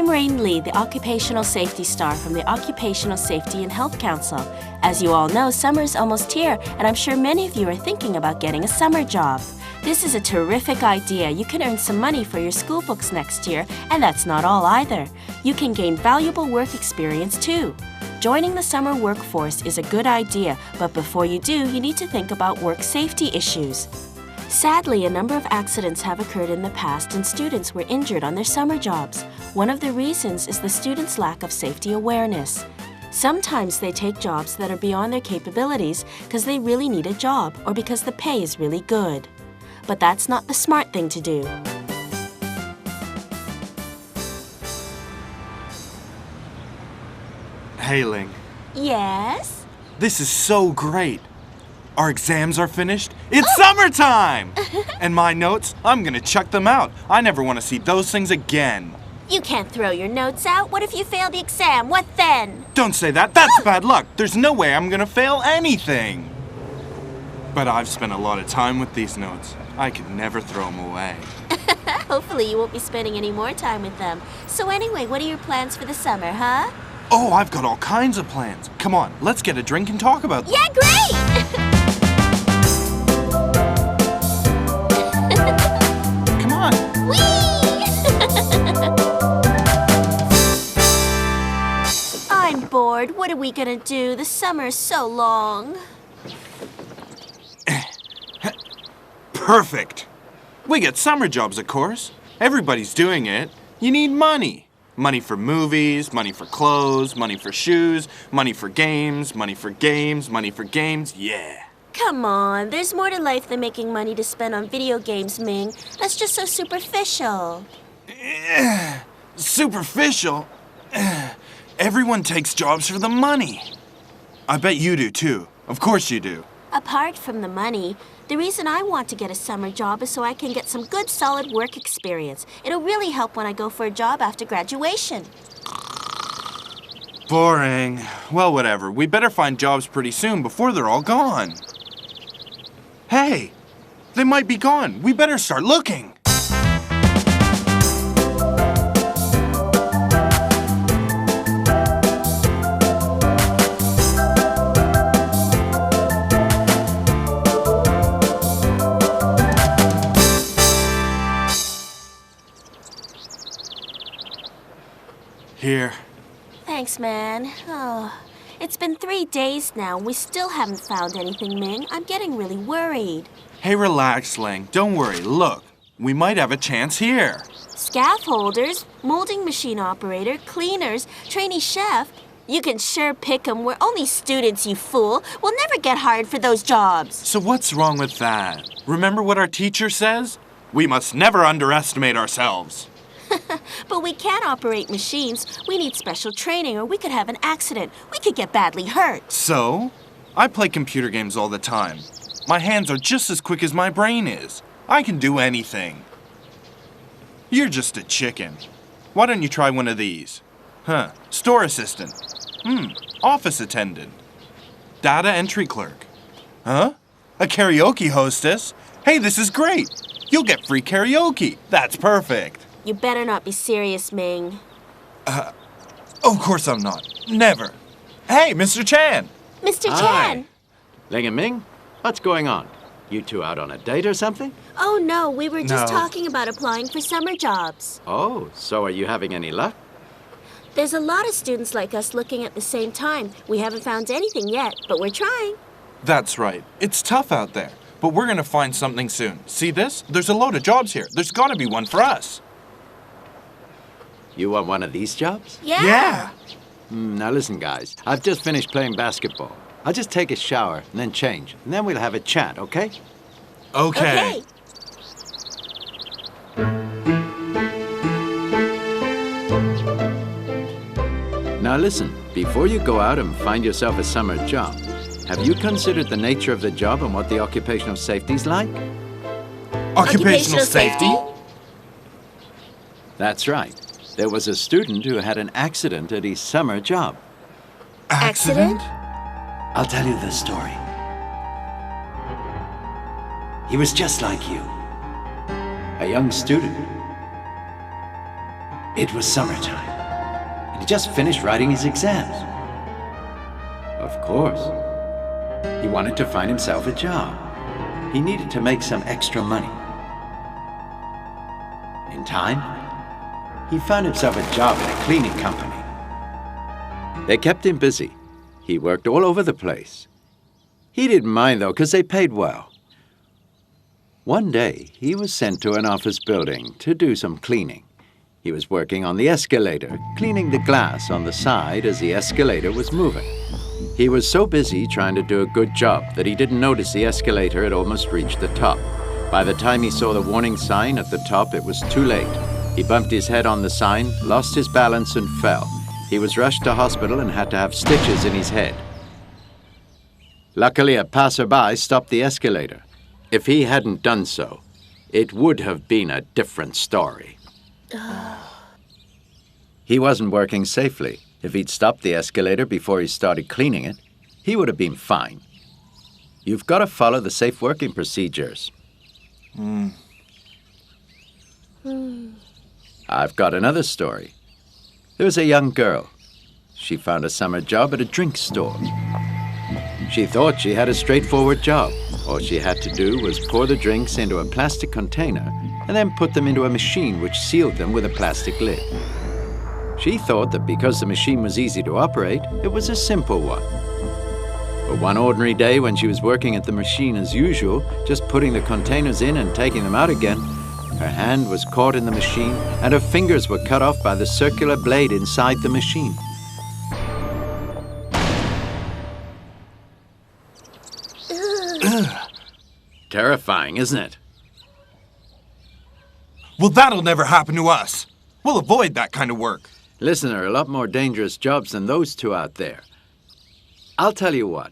I'm Rain Lee, the Occupational Safety Star from the Occupational Safety and Health Council. As you all know, summer's almost here, and I'm sure many of you are thinking about getting a summer job. This is a terrific idea. You can earn some money for your school books next year, and that's not all either. You can gain valuable work experience too. Joining the summer workforce is a good idea, but before you do, you need to think about work safety issues. Sadly, a number of accidents have occurred in the past and students were injured on their summer jobs. One of the reasons is the students' lack of safety awareness. Sometimes they take jobs that are beyond their capabilities because they really need a job or because the pay is really good. But that's not the smart thing to do. Hey, Ling. Yes? This is so great. Our exams are finished. It's summertime! And my notes, I'm gonna chuck them out. I never want to see those things again. You can't throw your notes out. What if you fail the exam? What then? Don't say that. That's bad luck. There's no way I'm gonna fail anything. But I've spent a lot of time with these notes. I could never throw them away. Hopefully you won't be spending any more time with them. So anyway, what are your plans for the summer, huh? Oh, I've got all kinds of plans. Come on, let's get a drink and talk about them. Yeah, great! Come on. I'm bored. What are we gonna do? The summer's so long. Perfect. We get summer jobs, of course. Everybody's doing it. You need money. Money for movies, money for clothes, money for shoes, money for games, money for games, money for games, yeah. Come on, there's more to life than making money to spend on video games, Ming. That's just so superficial. Superficial? Everyone takes jobs for the money. I bet you do too. Of course you do. Apart from the money, the reason I want to get a summer job is so I can get some good solid work experience. It'll really help when I go for a job after graduation. Boring. Well, whatever. We better find jobs pretty soon before they're all gone. Hey, they might be gone. We better start looking. Here. Thanks, man. Oh, it's been 3 days now and we still haven't found anything, Ming. I'm getting really worried. Hey, relax, Ling. Don't worry. Look, we might have a chance here. Scaffolders, molding machine operator, cleaners, trainee chef. You can sure pick 'em. We're only students, you fool. We'll never get hired for those jobs. So what's wrong with that? Remember what our teacher says? We must never underestimate ourselves. But we can't operate machines. We need special training or we could have an accident. We could get badly hurt. So? I play computer games all the time. My hands are just as quick as my brain is. I can do anything. You're just a chicken. Why don't you try one of these? Store assistant. Office attendant. Data entry clerk. A karaoke hostess? Hey, this is great. You'll get free karaoke. That's perfect. You better not be serious, Ming. Of course I'm not. Never. Hey, Mr. Chan. Mr. Hi. Chan! Ling and Ming, what's going on? You two out on a date or something? Oh, no, we were just No. talking about applying for summer jobs. Oh, so are you having any luck? There's a lot of students like us looking at the same time. We haven't found anything yet, but we're trying. That's right. It's tough out there. But we're gonna find something soon. See this? There's a load of jobs here. There's gotta be one for us. You want one of these jobs? Yeah. Now listen, guys. I've just finished playing basketball. I'll just take a shower and then change. And then we'll have a chat, okay? Okay. Now listen, before you go out and find yourself a summer job, have you considered the nature of the job and what the occupational safety's like? Occupational safety? That's right. There was a student who had an accident at his summer job. Accident? I'll tell you the story. He was just like you, a young student. It was summertime. He just finished writing his exams. Of course. He wanted to find himself a job. He needed to make some extra money. In time, he found himself a job in a cleaning company. They kept him busy. He worked all over the place. He didn't mind, though, because they paid well. One day, he was sent to an office building to do some cleaning. He was working on the escalator, cleaning the glass on the side as the escalator was moving. He was so busy trying to do a good job that he didn't notice the escalator had almost reached the top. By the time he saw the warning sign at the top, it was too late. He bumped his head on the sign, lost his balance, and fell. He was rushed to hospital and had to have stitches in his head. Luckily, a passerby stopped the escalator. If he hadn't done so, it would have been a different story. He wasn't working safely. If he'd stopped the escalator before he started cleaning it, he would have been fine. You've got to follow the safe working procedures. I've got another story. There was a young girl. She found a summer job at a drink store. She thought she had a straightforward job. All she had to do was pour the drinks into a plastic container and then put them into a machine which sealed them with a plastic lid. She thought that because the machine was easy to operate, it was a simple one. But one ordinary day when she was working at the machine as usual, just putting the containers in and taking them out again, her hand was caught in the machine and her fingers were cut off by the circular blade inside the machine. Terrifying, isn't it? Well, that'll never happen to us. We'll avoid that kind of work. Listen, there are a lot more dangerous jobs than those two out there. I'll tell you what.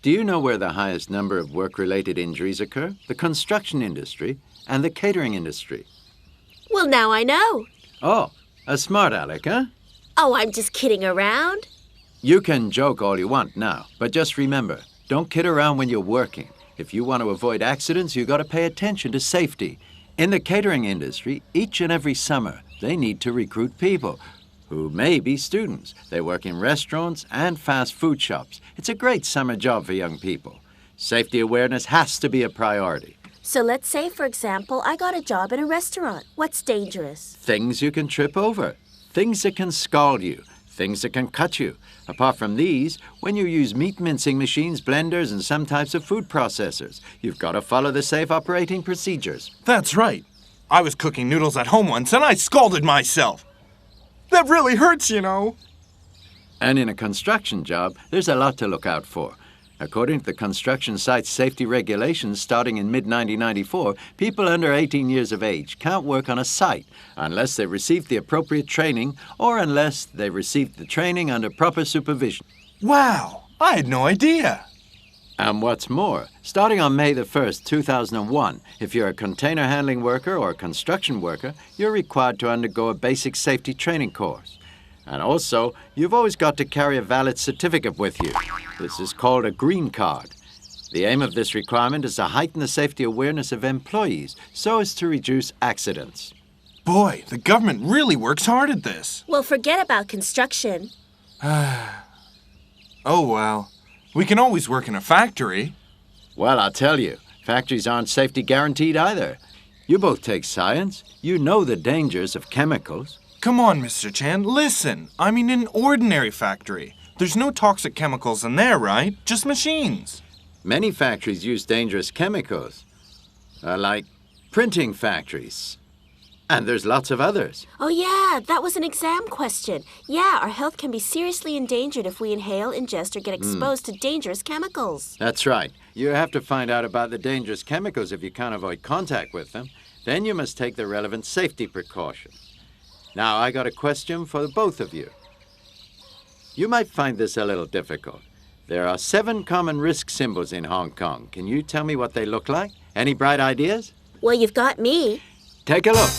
Do you know where the highest number of work-related injuries occur? The construction industry and the catering industry. Well, now I know. Oh, a smart aleck, huh? Oh, I'm just kidding around. You can joke all you want now, but just remember, don't kid around when you're working. If you want to avoid accidents, you've got to pay attention to safety. In the catering industry, each and every summer, they need to recruit people who may be students. They work in restaurants and fast food shops. It's a great summer job for young people. Safety awareness has to be a priority. So let's say, for example, I got a job in a restaurant. What's dangerous? Things you can trip over, things that can scald you, things that can cut you. Apart from these, when you use meat mincing machines, blenders, and some types of food processors, you've got to follow the safe operating procedures. That's right. I was cooking noodles at home once and I scalded myself. That really hurts, you know. And in a construction job, there's a lot to look out for. According to the construction site safety regulations starting in mid-1994, people under 18 years of age can't work on a site unless they received the appropriate training or unless they received the training under proper supervision. Wow, I had no idea. And what's more, starting on May the 1st, 2001, if you're a container handling worker or a construction worker, you're required to undergo a basic safety training course. And also, you've always got to carry a valid certificate with you. This is called a green card. The aim of this requirement is to heighten the safety awareness of employees so as to reduce accidents. Boy, the government really works hard at this. Well, forget about construction. Oh, well. We can always work in a factory. Well, I'll tell you, factories aren't safety guaranteed either. You both take science. You know the dangers of chemicals. Come on, Mr. Chan, listen. I mean an ordinary factory. There's no toxic chemicals in there, right? Just machines. Many factories use dangerous chemicals, like printing factories. And there's lots of others. Oh, yeah, that was an exam question. Yeah, our health can be seriously endangered if we inhale, ingest, or get exposed to dangerous chemicals. That's right. You have to find out about the dangerous chemicals if you can't avoid contact with them. Then you must take the relevant safety precautions. Now, I got a question for the both of you. You might find this a little difficult. There are 7 common risk symbols in Hong Kong. Can you tell me what they look like? Any bright ideas? Well, you've got me. Take a look.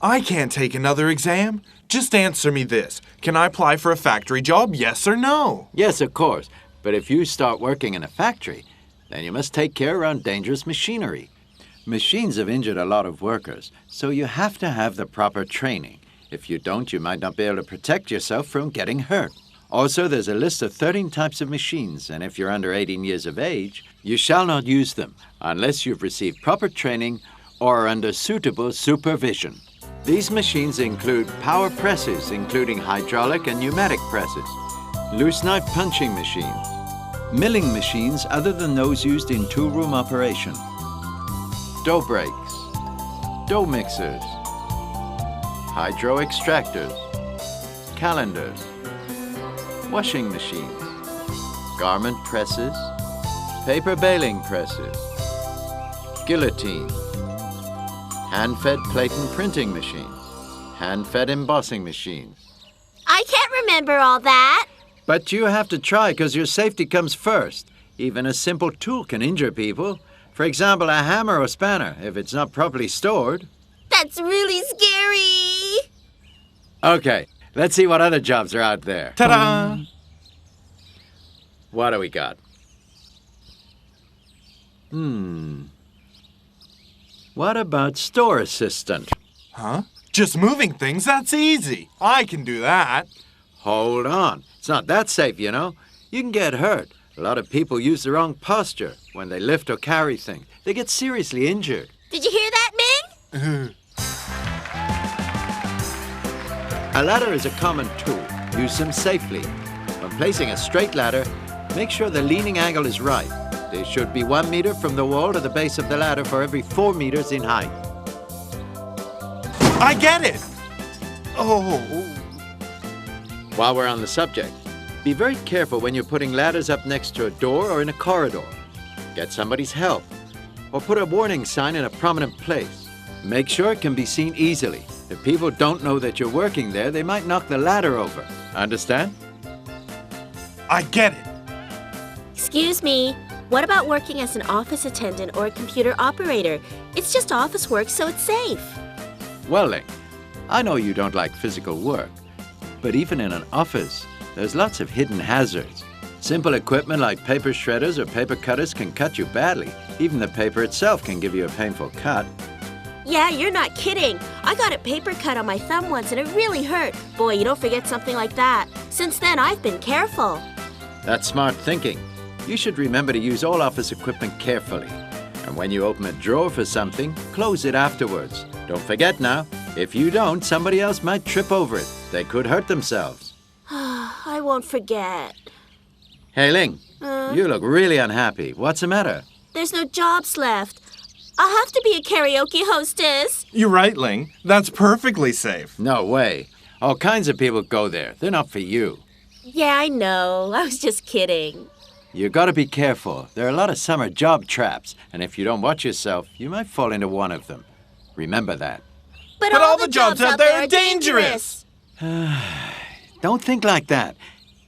I can't take another exam. Just answer me this. Can I apply for a factory job, yes or no? Yes, of course. But if you start working in a factory, then you must take care around dangerous machinery. Machines have injured a lot of workers, so you have to have the proper training. If you don't, you might not be able to protect yourself from getting hurt. Also, there's a list of 13 types of machines, and if you're under 18 years of age, you shall not use them unless you've received proper training or are under suitable supervision. These machines include power presses, including hydraulic and pneumatic presses, loose knife punching machines, milling machines other than those used in toolroom operation, dough breaks, dough mixers, hydro extractors, calendars, washing machines, garment presses, paper baling presses, guillotines, hand-fed plate and printing machines, hand-fed embossing machines. I can't remember all that. But you have to try because your safety comes first. Even a simple tool can injure people. For example, a hammer or spanner, if it's not properly stored. That's really scary. Okay, let's see what other jobs are out there. Ta-da! What do we got? What about store assistant? Huh? Just moving things, that's easy. I can do that. Hold on. It's not that safe, you know. You can get hurt. A lot of people use the wrong posture when they lift or carry things. They get seriously injured. Did you hear that, Ming? A ladder is a common tool. Use them safely. When placing a straight ladder, make sure the leaning angle is right. There should be 1 meter from the wall to the base of the ladder for every 4 meters in height. I get it! Oh. While we're on the subject, be very careful when you're putting ladders up next to a door or in a corridor. Get somebody's help. Or put a warning sign in a prominent place. Make sure it can be seen easily. If people don't know that you're working there, they might knock the ladder over. Understand? I get it. Excuse me. What about working as an office attendant or a computer operator? It's just office work, so it's safe. Well, Ling, I know you don't like physical work, but even in an office, there's lots of hidden hazards. Simple equipment like paper shredders or paper cutters can cut you badly. Even the paper itself can give you a painful cut. Yeah, you're not kidding. I got a paper cut on my thumb once and it really hurt. Boy, you don't forget something like that. Since then, I've been careful. That's smart thinking. You should remember to use all office equipment carefully. And when you open a drawer for something, close it afterwards. Don't forget now, if you don't, somebody else might trip over it. They could hurt themselves. I won't forget. Hey, Ling, you look really unhappy. What's the matter? There's no jobs left. I'll have to be a karaoke hostess. You're right, Ling. That's perfectly safe. No way. All kinds of people go there. They're not for you. Yeah, I know. I was just kidding. You gotta be careful. There are a lot of summer job traps, and if you don't watch yourself, you might fall into one of them. Remember that. But all the jobs out there are dangerous. Don't think like that.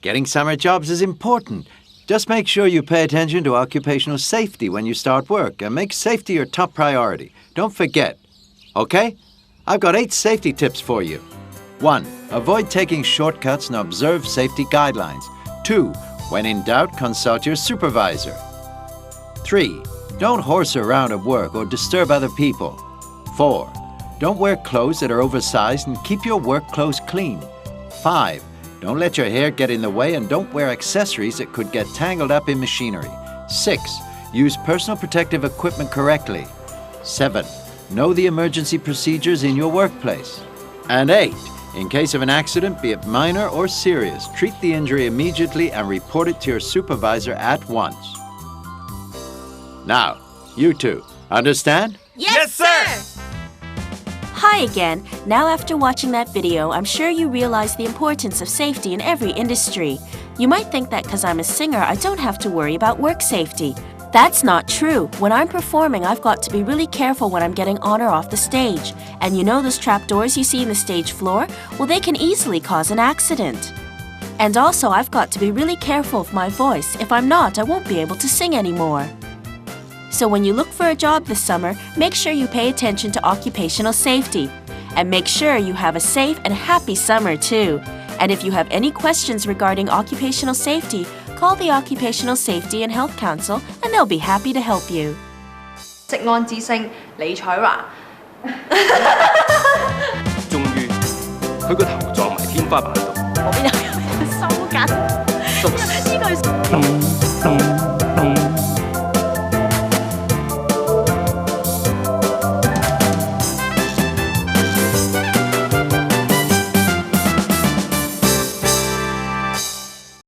Getting summer jobs is important. Just make sure you pay attention to occupational safety when you start work, and make safety your top priority. Don't forget. Okay? I've got 8 safety tips for you. 1. Avoid taking shortcuts and observe safety guidelines. 2. When in doubt, consult your supervisor. 3. Don't horse around at work or disturb other people. 4. Don't wear clothes that are oversized and keep your work clothes clean. 5. Don't let your hair get in the way and don't wear accessories that could get tangled up in machinery. 6. Use personal protective equipment correctly. 7. Know the emergency procedures in your workplace. And 8. In case of an accident, be it minor or serious, treat the injury immediately and report it to your supervisor at once. Now, you two, understand? Yes, sir! Hi again. Now after watching that video, I'm sure you realize the importance of safety in every industry. You might think that because I'm a singer, I don't have to worry about work safety. That's not true. When I'm performing, I've got to be really careful when I'm getting on or off the stage. And you know those trapdoors you see in the stage floor? Well, they can easily cause an accident. And also, I've got to be really careful with my voice. If I'm not, I won't be able to sing anymore. So when you look for a job this summer, make sure you pay attention to occupational safety. And make sure you have a safe and happy summer, too. And if you have any questions regarding occupational safety, call the Occupational Safety and Health Council and they'll be happy to help you. 職安之星李彩華。終於，佢個頭撞埋天花板度。我邊有收緊？呢個係